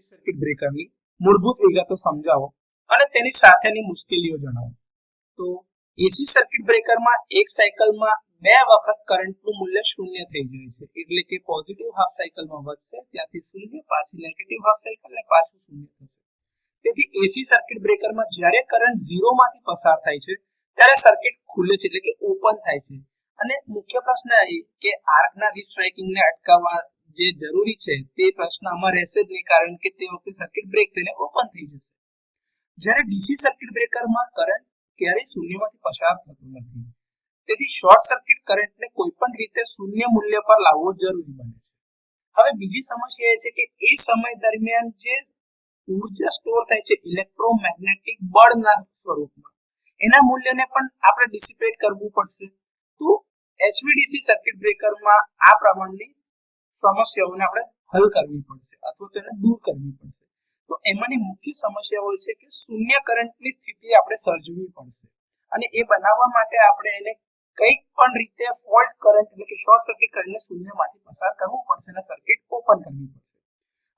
Circuit બ્રેકરની મૂળભૂત વિગતો સમજાવો અને તેની સાથેની મુશ્કેલીઓ જણાવો. તો એસી સર્કિટ બ્રેકરમાં એક સાયકલમાં બે વખત કરંટનું મૂલ્ય શૂન્ય થઈ જાય છે, એટલે કે પોઝિટિવ હાફ સાયકલમાં વધશે, ત્યાંથી શૂન્ય, પાછી નેગેટિવ હાફ સાયકલ અને પાછું શૂન્ય થશે. તેથી એસી સર્કિટ બ્રેકરમાં જ્યારે કરંટ 0 માંથી પસાર થાય છે ત્યારે સર્કિટ ખુલે છે, એટલે કે ઓપન થાય છે. અને મુખ્ય પ્રશ્ન એ કે આર્કના રીસ્ટ્રાઇકિંગને અટકાવવા જે જરૂરી છે તે પ્રશ્ન આમાં રહેશે જ નહીં, કારણ કે તે વખતે સર્કિટ બ્રેક થઈને ઓપન થઈ જશે. જ્યારે ડીસી સર્કિટ બ્રેકરમાં કરંટ ક્યારેય શૂન્યમાંથી પસાર થતો નથી, તેથી શોર્ટ સર્કિટ કરંટને કોઈ પણ રીતે શૂન્ય મૂલ્ય પર લાવવો જરૂરી બને છે. હવે બીજી સમસ્યા એ છે કે એ સમય દરમિયાન જે ઉર્જા સ્ટોર થાય છે ઇલેક્ટ્રોમેગ્નેટિક બળના સ્વરૂપમાં, એના મૂલ્યને પણ આપણે ડિસિપેટ કરવું પડશે. તો એચવીડીસી સર્કિટ બ્રેકરમાં આ પ્રમાણની સમસ્યાઓને આપણે હલ કરવી પડશે અથવા તેને દૂર કરવી પડશે. તો એમાંની મુખ્ય સમસ્યા હોય છે કે શૂન્ય કરંટની સ્થિતિ આપણે સર્જવી પડશે, અને એ બનાવવા માટે આપણે એને કંઈક પણ રીતે ફોલ્ટ કરંટ એટલે કે શોર્ટ સર્કિટ કરંટને શૂન્યમાંથી પસાર કરવું પડશે અને સર્કિટ ઓપન કરવી પડશે.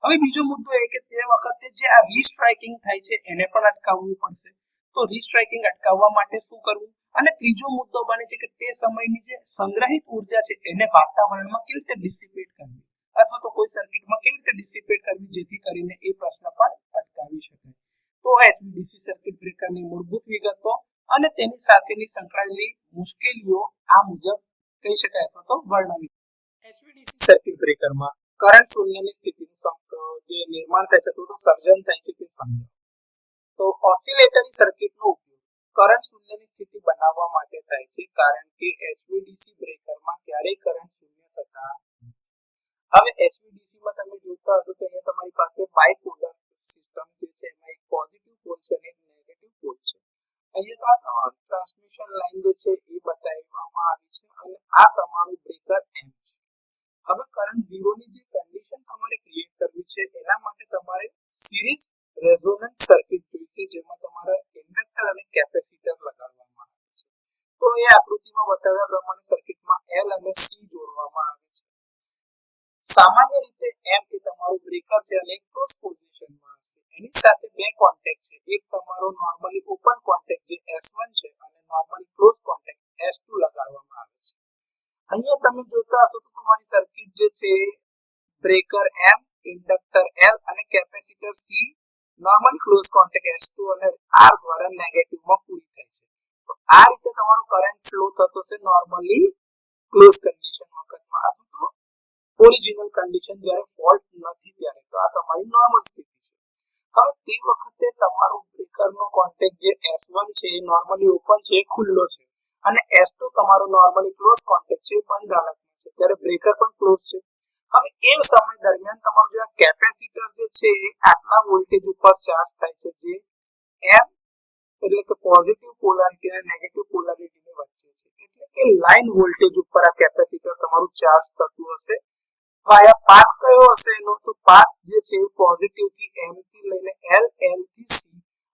હવે બીજો મુદ્દો એ કે તે વખતે જે આ રીસ્ટ્રાઇકિંગ થાય છે એને પણ અટકાવવું પડશે. તો રીસ્ટ્રાઇકિંગ અટકાવવા માટે શું કરવું? અને ત્રીજો મુદ્દો બને છે કે તે સમયની જે સંગ્રહિત ઉર્જા છે એને વાતાવરણમાં કેવી રીતે ડિસિપેટ કરવી અથવા તો કોઈ સર્કિટમાં કેવી રીતે ડિસિપેટ કરવી, જેથી કરીને એ પ્રશ્ન પણ અટકાવી શકાય. તો એચવીડીસી સર્કિટ બ્રેકરની મૂળભૂત વિગતો અને તેની સાથેની સંકળાયેલી મુશ્કેલીઓ આ મુજબ કહી શકાય અથવા તો વર્ણવી. એચવીડીસી સર્કિટ બ્રેકરમાં કરંટ શૂન્યની સ્થિતિનું જે નિર્માણ થાય છે અથવા સર્જન થાય છે તે સમજો. તો ઓસિલેટરી સર્કિટનો ઉપયોગ કરંટ શૂન્યની સ્થિતિ બનાવવા માટે થાય છે, કારણ કે એચવીડીસી બ્રેકરમાં ક્યારેય કરંટ શૂન્ય થતા નથી. હવે એચવીડીસીમાં તમે જોતા હશો તો અહીંયા તમારી પાસે બાયપોલર સિસ્ટમ જે છે એમાં એક પોઝિટિવ પોલ છે અને એક નેગેટિવ પોલ છે. અહીંયા તો ટ્રાન્સમિશન લાઇન જે છે એ બતાવવામાં આવી છે અને આ તમારું બ્રેકર એમ છે. હવે કરંટ 0 ની જે કન્ડિશન તમારે ક્રિએટ કરવી છે એના માટે તમારે સિરીઝ રેઝોનન્ટ સર્કિટ જોઈશે, જેમાં તમારે ઇન્ડક્ટર અને કેપેસિટર લગાડવામાં આવે છે. તો એ આકૃતિમાં બતાવ્યા પ્રમાણે સર્કિટમાં L અને C જોડવામાં આવે છે. સામાન્ય રીતે M એ તમારું બ્રેકર છે અને ક્લોઝ પોઝિશનમાં હશે. એની સાથે બે કોન્ટેક્ટ છે, એક તમારો નોર્મલી ઓપન કોન્ટેક્ટ જે S1 છે અને નોર્મલી ક્લોઝ કોન્ટેક્ટ S2 લગાડવામાં આવે છે. અહીંયા તમે જોતા હશો તો તમારી સર્કિટ જે છે બ્રેકર M, ઇન્ડક્ટર L અને capacitor C normally close contact S2 અને R દ્વારા નેગેટિવમાં પૂરી થાય છે. તો આ રીતે તમારો કરંટ ફ્લો થતો છે નોર્મલી ક્લોઝ કન્ડિશન વખતમાં અથવા તો ઓરિજિનલ કન્ડિશન જ્યારે ફોલ્ટ નથી ત્યારે. તો આ તમારી નોર્મલ સ્થિતિ છે. હવે તે વખતે તમારો બ્રેકરનો કોન્ટેક્ટ જે S1 છે એ નોર્મલી ઓપન છે, એ ખુલ્લો છે, અને S2 તમારો નોર્મલી ક્લોઝ કોન્ટેક્ટ છે બંધ હાલતમાં છે, ત્યારે બ્રેકર પણ ક્લોઝ છે. હવે એ સમય દરમિયાન તમારું જે કેપેસિટર જે છે એ આટલા વોલ્ટેજ ઉપર ચાર્જ થાય છે, જે M એટલે કે પોઝિટિવ પોલારિટી અને નેગેટિવ પોલારિટીની વચ્ચે છે, એટલે કે લાઇન વોલ્ટેજ ઉપર આ કેપેસિટર તમારું ચાર્જ થતું હશે. વાયા પાથ કયો હશે એનો? તો પાથ જે છે એ પોઝિટિવ થી M થી લઈને L, L થી C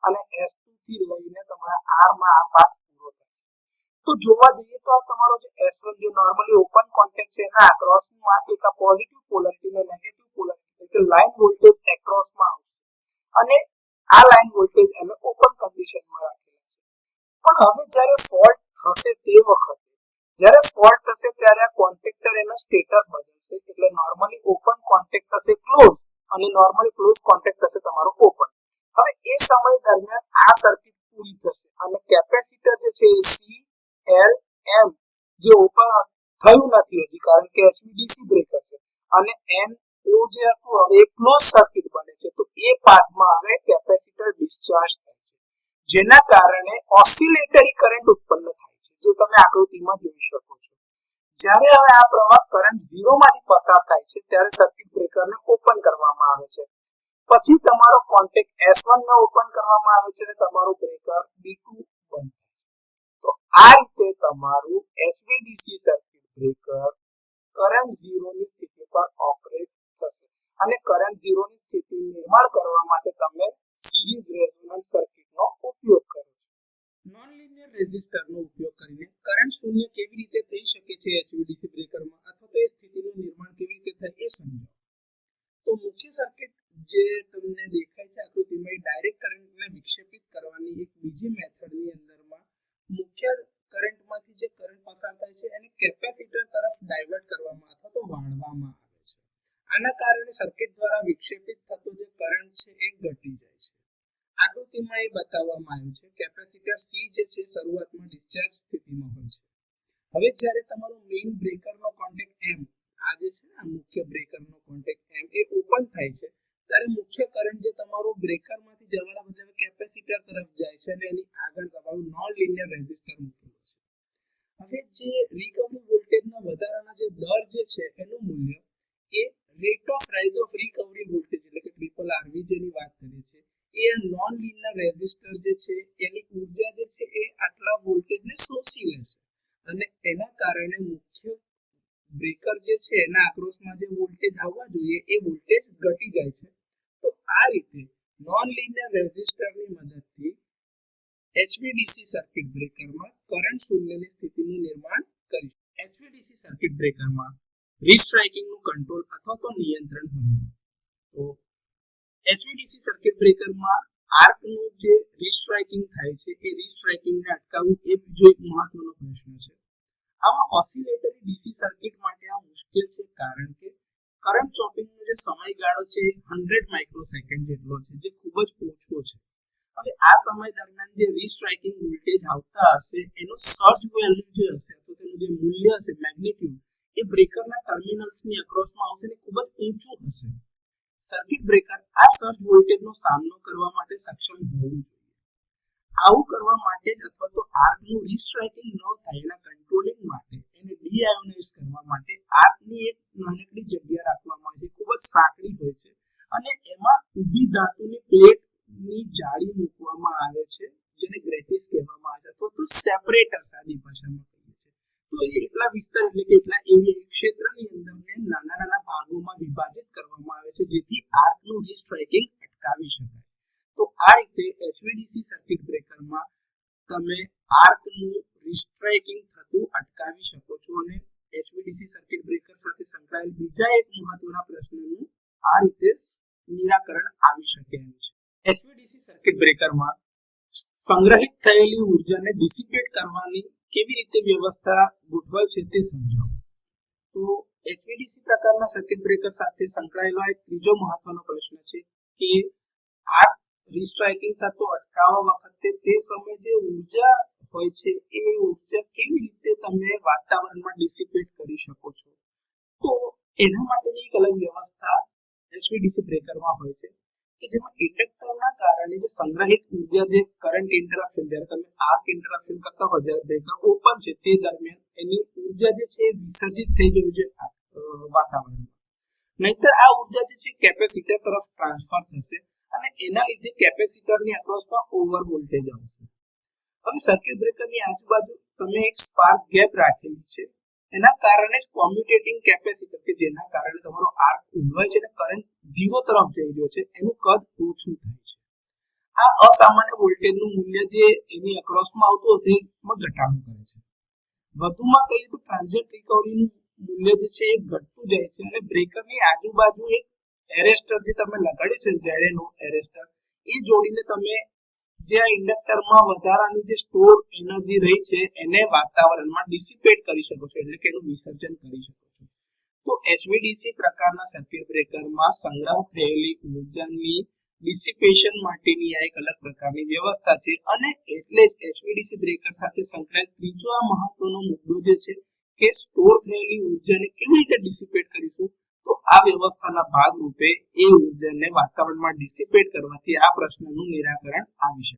અને S2 થી લઈને તમારા R માં આ પાથ પૂરો થાય છે. તો જોવા જઈએ તો આ તમારો જે S1 જે નોર્મલી ઓપન કોન્ટેક્ટ છે એના અક્રોસમાં એક આ પોઝિટિવ પોલારિટી અને નેગેટિવ પોલારિટી એટલે લાઇન વોલ્ટેજ એક્રોસમાં આવશે, અને આ લાઇન વોલ્ટેજ એને ઓપન કન્ડિશનમાં રાખેલા છે. પણ હવે જ્યારે ફોલ્ટ થશે તે વખતે જ્યારે ફોલ્ટ થશે ત્યારે આ કોન્ટેક્ટર એનો સ્ટેટસ બદલશે, એટલે નોર્મલી ઓપન કોન્ટેક્ટ થશે ક્લોઝ અને નોર્મલી ક્લોઝ કોન્ટેક્ટ થશે તમારો ઓપન. હવે એ સમય દરમિયાન આ સર્કિટ પૂરી થશે અને કેપેસિટર જે છે એ C, L, M જે ઓપન થયું નથી હજી કારણ કે એચવીડીસી બ્રેકર છે, અને N O જે હતું હવે એ ક્લોઝ સર્કિટ બને છે. તો એ પાથમાં હવે કેપેસિટર ડિસ્ચાર્જ થાય છે, જેના કારણે ઓસિલેટરી કરંટ ઉત્પન્ન થાય છે, જે તમે આકૃતિમાં જોઈ શકો છો. જ્યારે હવે આ પ્રવાહ કરંટ 0 માંથી પસાર થાય છે ત્યારે સર્કિટ બ્રેકરને ઓપન કરવામાં આવે છે. પછી તમારો કોન્ટેક્ટ S1 ને ઓપન કરવામાં આવે છે અને તમારું બ્રેકર B2 બંધ થાય છે. તો આ રીતે તમારું એચવીડીસી સર્કિટ બ્રેકર કરંટ 0 ની સ્થિતિ પર ઓપરેટ થશે, અને કરંટ 0 ની સ્થિતિ નિર્માણ કરવા માટે તમે સિરીઝ રેઝોનન્ટ સર્કિટનો ઉપયોગ કરો છો. નોન લિનિયર રેઝિસ્ટરનો ઉપયોગ કરીને કરંટ શૂન્ય કેવી રીતે થઈ શકે છે એચવીડીસી બ્રેકરમાં, અથવા તો એ સ્થિતિનું નિર્માણ કેવી રીતે થાય એ સમજો. તો મુખ્ય સર્કિટ જે તમે તમને દેખાય છે આકૃતિમાં એ ડાયરેક્ટ કરંટને વિક્ષેપિત કરવાની એક બીજી મેથડની અંદરમાં મુખ્ય કરંટમાંથી જે કરંટ પસાર થાય છે એને કેપેસિટર તરફ ડાયવર્ટ કરવામાં અથવા તો વાળવામાં આવે છે. આના કારણે સર્કિટ દ્વારા વિક્ષેપિત થતો જે કરંટ છે એ ઘટી જાય છે. આકૃતિમાં એ બતાવવામાં આવ્યું છે કેપેસિટર C જે છે શરૂઆતમાં ડિસ્ચાર્જ સ્થિતિમાં હોય છે. હવે જ્યારે તમારો મેઇન બ્રેકરનો કોન્ટેક્ટ M આ જે છે આ મુખ્ય બ્રેકરનો કોન્ટેક્ટ M એ ઓપન થાય છે ત્યારે મુખ્ય કરંટ જે તમારો બ્રેકરમાંથી જવાના બદલે કેપેસિટર તરફ જાય છે અને એની આગળ તમારું નોન લિનિયર રેઝિસ્ટર મૂકેલું છે. હવે જે રિકવરી વોલ્ટેજના વધારાના જે દર જે છે એનું મૂલ્ય એ rate of rise of recovery voltage એટલે કે ટ્રિપલ RV જેની વાત કરીએ છીએ એ નોન લિનિયર રેઝિસ્ટર જે છે એની ઉર્જા જે છે એ આટલા વોલ્ટેજને શોષી લે છે અને એના કારણે મુખ્ય બ્રેકર જે છે એના આક્રોશમાં જે વોલ્ટેજ આવવા જોઈએ એ વોલ્ટેજ ઘટી જાય છે. તો આ રીતે નોન લિનિયર રેઝિસ્ટરની મદદથી HVDC સર્કિટ બ્રેકરમાં કરંટ શૂન્યની સ્થિતિનું નિર્માણ કરી શકાય. HVDC સર્કિટ બ્રેકરમાં રીસ્ટ્રાઇકિંગનું કંટ્રોલ અથવા તો નિયંત્રણ સમજો. તો HVDC સર્કિટ બ્રેકરમાં આર્કનું જે રીસ્ટ્રાઇકિંગ થાય છે એ રીસ્ટ્રાઇકિંગને અટકાવવું એ બીજો એક મહત્વનો પ્રશ્ન છે. આમાં ઓસિલેટરી DC સર્કિટ માટે આ મુશ્કેલ છે કારણ કે કરંટ ચોપિંગનો જે સમયગાળો છે એ 100 માઇક્રોસેકન્ડ જેટલો છે જે ખૂબ જ ઓછો છે. હવે આ સમય દરમિયાન જે રીસ્ટ્રાઇકિંગ વોલ્ટેજ આવતા હશે એનો સર્જ વેલ્યુ જે હશે અથવા તેનું જે મૂલ્ય હશે મેગ્નિટ્યુડ એ બ્રેકરના ટર્મિનલ્સની અક્રોસમાં આવશે ને ખૂબ જ ઊંચું હશે. સર્કિટ બ્રેકર આ સર્જ વોલ્ટેજનો સામનો કરવા માટે સક્ષમ હોવું જોઈએ. આવું કરવા માટે જ અથવા તો આર્કનું રીસ્ટ્રાઇકિંગ ન થાય એના કંટ્રોલિંગ માટે એને ડીઆયોનાઇઝ કરવા માટે આર્કની એક નાનકડી જગ્યા રાખવામાં આવે છે ખૂબ જ સાંકડી હોય છે અને એમાં ઊભી ધાતુની પ્લેટની જાળી મૂકવામાં આવે છે જેને ગ્રેટિસ કહેવામાં આવે છે અથવા તો સેપરેટર સાદી ભાષામાં કહીએ છીએ. તો એટલા વિસ્તાર એટલે કે એટલા એરિયા ક્ષેત્રની અંદરને નાના નાના ભાગોમાં વિભાજિત કરવામાં આવે છે જેથી આર્કનું રીસ્ટ્રાઇકિંગ અટકાવી શકાય. તો આ રીતે HVDC સર્કિટ બ્રેકરમાં તમે આર્કનું રીસ્ટ્રાઇકિંગ થતું અટકાવી શકો છો અને HVDC સર્કિટ બ્રેકર સાથે સંકળાયેલ બીજા એક મહત્વના પ્રશ્નનું આ રીતે નિરાકરણ આવી શકે એમ છે. HVDC સર્કિટ બ્રેકરમાં સંગ્રહિત થયેલી ઉર્જાને ડિસિપેટ કરવાની કેવી રીતે વ્યવસ્થા ગોઠવાય છે તે સમજાવો. તો HVDC પ્રકારના સર્કિટ બ્રેકર સાથે સંકળાયેલો એક ત્રીજો મહત્વનો પ્રશ્ન છે કે આ રીસ્ટ્રાઇકિંગ થતો અટકાવવા વખતે તે સમયે જે ઉર્જા હોય છે એ ઉર્જા કેવી રીતે તમે વાતાવરણમાં ડિસિપેટ કરી શકો છો. તો એના માટેની એક અલગ વ્યવસ્થા HVDC બ્રેકરમાં હોય છે કે જેમાં ઇન્ડક્ટરના કારણે જે સંગ્રહિત ઉર્જા જે કરંટ ઇન્ટરપ્શન જ્યારે તમે આર્ક ઇન્ટરપ્શન કરતા હોય જ્યારે બ્રેકર ઓપન છે તે દરમિયાન એની ઉર્જા જે છે વિસર્જિત થઈ જવી જોઈએ વાતાવરણમાં. નહીતર આ ઉર્જા જે છે કેપેસિટર તરફ ટ્રાન્સફર થશે અને એના લીધે કેપેસિટરની અક્રોસમાં ઓવર વોલ્ટેજ આવશે. હવે સર્કિટ બ્રેકરની આજુબાજુ તમે એક સ્પાર્ક ગેપ રાખેલી છે એના કારણે જ કોમ્યુટેટિંગ કેપેસિટર કે જેના કારણે તમારો આર્ક ઉલવાય છે અને કરંટ 0 તરફ જઈ રહ્યો છે એનું કદ ઓછું થાય છે. આ અસામાન્ય વોલ્ટેજનું મૂલ્ય જે એની અક્રોસમાં આવતું હશે એમાં ઘટાડો કરે છે. વધુમાં કહીએ તો ટ્રાન્ઝિયન્ટ રિકવરીનું મૂલ્ય જે છે એ ઘટતું જાય છે અને બ્રેકરની આજુબાજુ એક એરેસ્ટર જે તમે લગાડ્યું છે ZNO એરેસ્ટર એ જોડીને તમે જે આ ઇન્ડક્ટરમાં વધારાની જે સ્ટોર એનર્જી રહી છે એને વાતાવરણમાં ડિસિપેટ કરી શકો છો એટલે કે એનું વિસર્જન કરી શકો છો. તો HVDC પ્રકારના સર્કિટ બ્રેકરમાં સંગ્રહ થયેલી ઉર્જાની ડિસિપેશન માટેની આ એક અલગ પ્રકારની વ્યવસ્થા છે અને એટલે જ HVDC બ્રેકર સાથે સંકળાયેલ ત્રીજો આ મહત્વનો મુદ્દો જે છે કે સ્ટોર થયેલી ઉર્જાને કેવી રીતે ડિસિપેટ કરીશું. તો આ વ્યવસ્થાના ભાગરૂપે એ ઉર્જાને વાતાવરણમાં ડિસિપેટ કરવાથી આ પ્રશ્નનું નિરાકરણ આવી શકે.